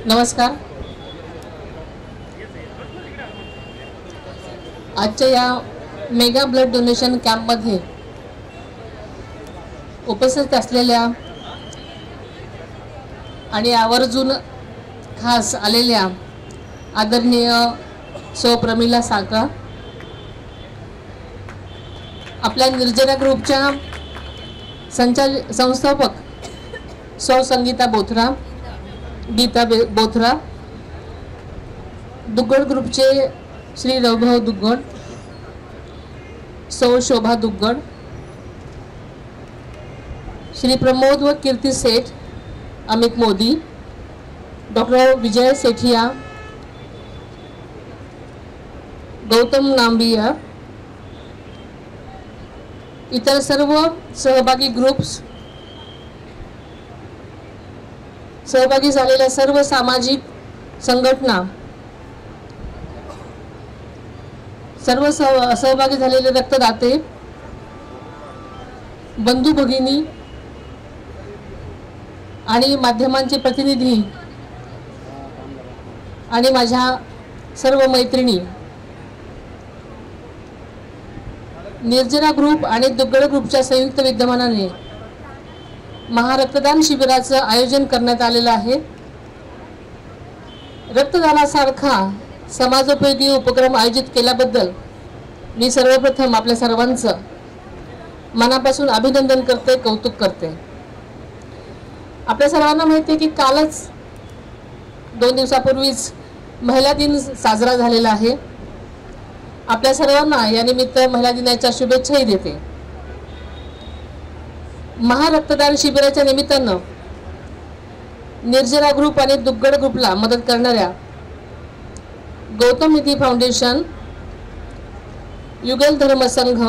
नमस्कार. आजच्या या मेगा ब्लड डोनेशन कॅम्पमध्ये उपस्थित असलेल्या आणि आवर्जून खास आलेल्या आदरणीय सौ प्रमिला साळका, आपल्या निर्जरा ग्रुपच्या संस्थापक सौ संगीता बोथरा, गीता बोथरा, दुग्गड ग्रुपचे श्री रघुभाऊ दुग्गड, सौ शोभा दुग्गड, श्री प्रमोद व कीर्ति सेठ, अमित मोदी, डॉक्टर विजय सेठिया, गौतम नांबिया, इतर सर्व सहभागी ग्रुप्स, सहभागी झालेल्या सर्व सामाजिक संघटना, सर्व सहभागी झालेले रक्तदाते, बंधू भगिनी आणि माध्यमांचे प्रतिनिधी आणि माझ्या सर्व मैत्रिणी, निर्जरा ग्रुप आणि दुग्गड ग्रुपच्या संयुक्त विद्यमानाने महारक्तदान शिबिराचं आयोजन करण्यात आलेलं आहे. रक्तदानासारखा समाजोपयोगी उपक्रम आयोजित केल्याबद्दल मी सर्वप्रथम आपल्या सर्वांचं मनापासून अभिनंदन करते, कौतुक करते. आपल्या सर्वांना माहिती आहे की कालच 2 दिवसापूर्वीच महिला दिन साजरा झालेला आहे. आपल्या सर्वांना या निमित्त महिला दिनाच्या शुभेच्छाही देते. महारक्तदान शिबिराच्या निमित्तानं निर्जरा ग्रुप आणि दुग्गड ग्रुपला मदत करणाऱ्या गौतम निधी foundation, Yugal Dharma Sangh,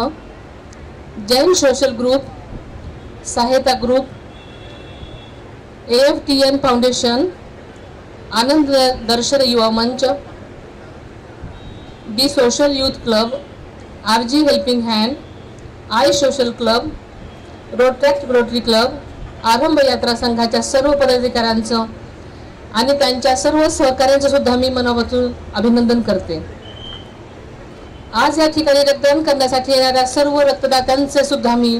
Jain social group, Sahayata group, AFTN foundation, Anand Darshan Yuva Manch, the social youth club, RG helping hand, I social club, rotary club, Aarambh Yatra संघाच्या सर्व पदाधिकाऱ्यांचं आणि त्यांच्या सर्व सहकाऱ्यांचं सुद्धा मी मनापासून अभिनंदन करते. आज या ठिकाणी रक्तदान करण्यासाठी येणाऱ्या सर्व रक्तदात्यांचे सुद्धा मी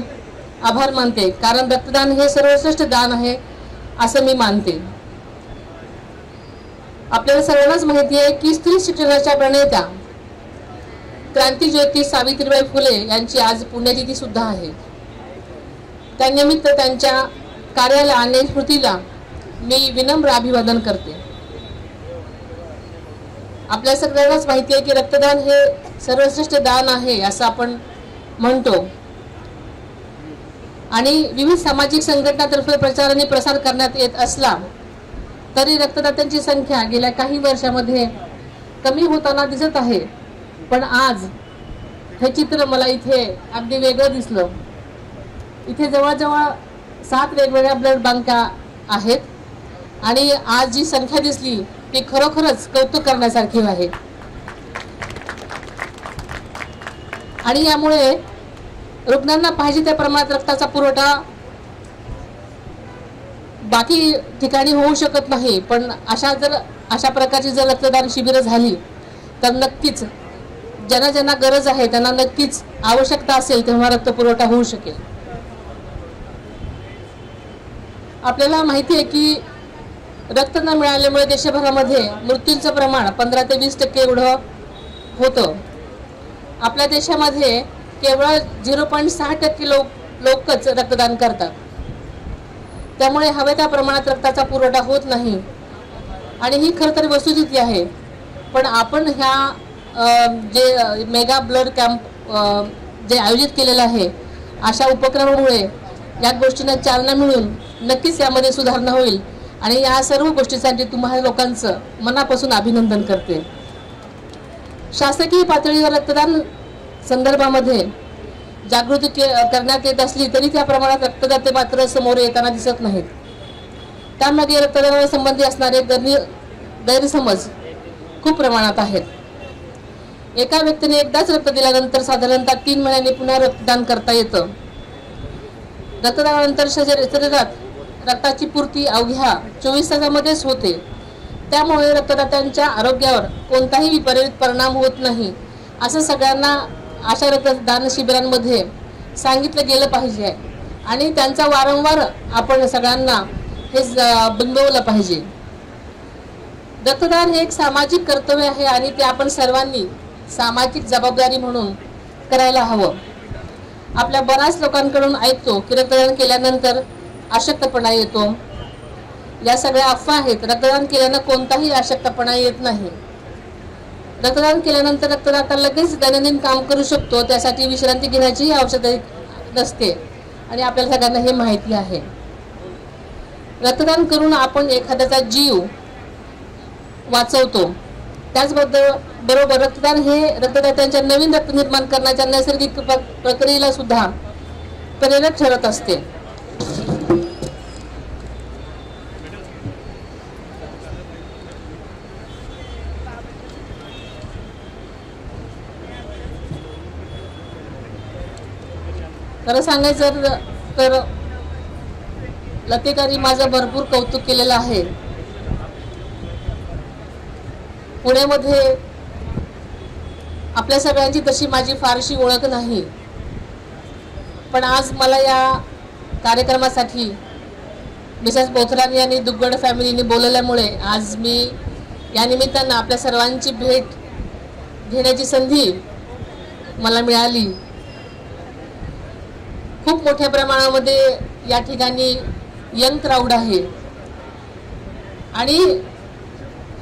आभार मानते, कारण रक्तदान हे सर्वश्रेष्ठ दान आहे असं मी मानते. आपल्याला सर्वांनाच माहिती आहे की स्त्री शिक्षणाच्या प्रणेत्या क्रांतिज्योती सावित्रीबाई फुले यांची आज पुण्यतिथी सुद्धा आहे. त्यानिमित्त त्यांच्या कार्याला आणि स्मृतीला मी विनम्र अभिवादन करते. आपल्या सगळ्यांनाच माहिती आहे की रक्तदान हे सर्वश्रेष्ठ दान आहे असं आपण म्हणतो आणि विविध सामाजिक संघटनांतर्फे प्रचार आणि प्रसार करण्यात येत असला तरी रक्तदात्यांची संख्या गेल्या काही वर्षांमध्ये कमी होताना दिसत आहे. पण आज हे चित्र मला इथे अगदी वेगळं दिसलं. इथे जवळजवळ 7 वेगवेगळ्या ब्लड बँका आहेत आणि आज जी संख्या दिसली ती खरोखरच कौतुक करण्यासारखी आहे. आणि यामुळे रुग्णांना पाहिजे त्या प्रमाणात रक्ताचा पुरवठा बाकी ठिकाणी होऊ शकत नाही, पण अशा प्रकारची जर रक्तदान शिबिरं झाली तर नक्कीच ज्यांना गरज आहे त्यांना नक्कीच आवश्यकता असेल तेव्हा रक्त पुरवठा होऊ शकेल. आपल्याला माहिती आहे की रक्त न मिळाल्यामुळे देशभरामध्ये मृत्यूंचं प्रमाण 15 ते 20% एवढं होतं. आपल्या देशामध्ये केवळ 0.6% लोकच रक्तदान करतात. त्यामुळे हव्या त्या प्रमाणात रक्ताचा पुरवठा होत नाही आणि ही खरं तर वस्तुस्थिती आहे. पण आपण ह्या जे मेगा ब्लड कॅम्प जे आयोजित केलेलं आहे अशा उपक्रमामुळे या गोष्टींना चालना मिळून नक्कीच यामध्ये सुधारणा होईल आणि या सर्व गोष्टींसाठी तुम्हाला लोकांचं मनापासून अभिनंदन करते. शासकीय पातळीवर रक्तदान संदर्भामध्ये जागृती करण्यात येत असली तरी त्या प्रमाणात रक्तदाते मात्र समोर येताना दिसत नाहीत. त्यामध्ये रक्तदानासंबंधी असणारे गैरसमज खूप प्रमाणात आहेत. एका व्यक्तीने एकदाच रक्त दिल्यानंतर साधारणतः 3 महिन्यांनी पुन्हा रक्तदान करता येतं. रक्तदानानंतर शरीरात रक्ताची पूर्ती अवघ्या 24 तासामध्येच होते. त्यामुळे रक्तदात्यांच्या आरोग्यावर कोणताही विपरीत परिणाम होत नाही असं सगळ्यांना अशा रक्तदान शिबिरांमध्ये सांगितलं गेलं पाहिजे आणि त्यांचा वारंवार आपण सगळ्यांना हे बिंबवलं पाहिजे। रक्तदान हे एक सामाजिक कर्तव्य आहे आणि ते आपण सर्वांनी सामाजिक जबाबदारी म्हणून करायला हवं। आपल्या बऱ्याच लोकांकडून ऐकतो की रक्तदान केल्यानंतर अशक्तपणा येतो। या सगळ्या अफवा आहेत। रक्तदान केल्यानं कोणताही अशक्तपणा येत नाही। रक्तदान केल्यानंतर रक्तदाता लगेच दैनंदिन काम करू शकतो, त्यासाठी विश्रांती घेण्याचीही आवश्यकता नसते आणि आपल्याला सगळ्यांना हे माहिती आहे। रक्तदान करून आपण एखाद्याचा जीव वाचवतो। त्याचबरोबर रक्तदान हे रक्तदात्यांच्या नवीन रक्त निर्माण करण्याच्या नैसर्गिक प्रक्रियेला सुद्धा प्रेरक ठरत असते। खरं सांगायचं तर लतेकरनी माझं भरपूर कौतुक केलेलं आहे। पुण्यामध्ये आपल्या सगळ्यांची तशी माझी फारशी ओळख नाही, पण आज मला या कार्यक्रमासाठी मिसेस बोथरानी यांनी दुग्गड फॅमिलीने बोलवल्यामुळे आज मी या निमित्तानं आपल्या सर्वांची भेट घेण्याची संधी मला मिळाली। खूप मोठ्या प्रमाणामध्ये या ठिकाणी यंग क्राउड आहे आणि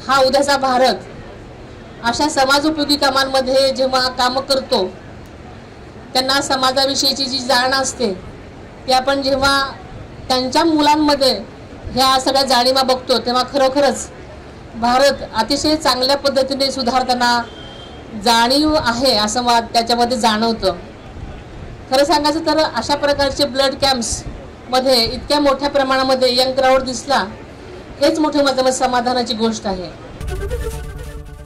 हा उद्याचा भारत अशा समाजोपयोगी कामांमध्ये जेव्हा काम करतो त्यांना समाजाविषयीची जी जाण असते ती आपण जेव्हा त्यांच्या मुलांमध्ये ह्या सगळ्या जाणीवा बघतो तेव्हा खरोखरच भारत अतिशय चांगल्या पद्धतीने सुधारताना जाणीव आहे असं मला त्याच्यामध्ये जाणवतं। खरं सांगायचं तर अशा प्रकारचे ब्लड कॅम्प्स मध्ये इतक्या मोठ्या प्रमाणामध्ये यंग क्राउड दिसला हेच मोठे माझं समाधानाची गोष्ट आहे।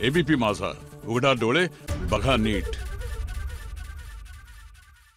एबीपी माझा, उघडा डोळे बघा नीट।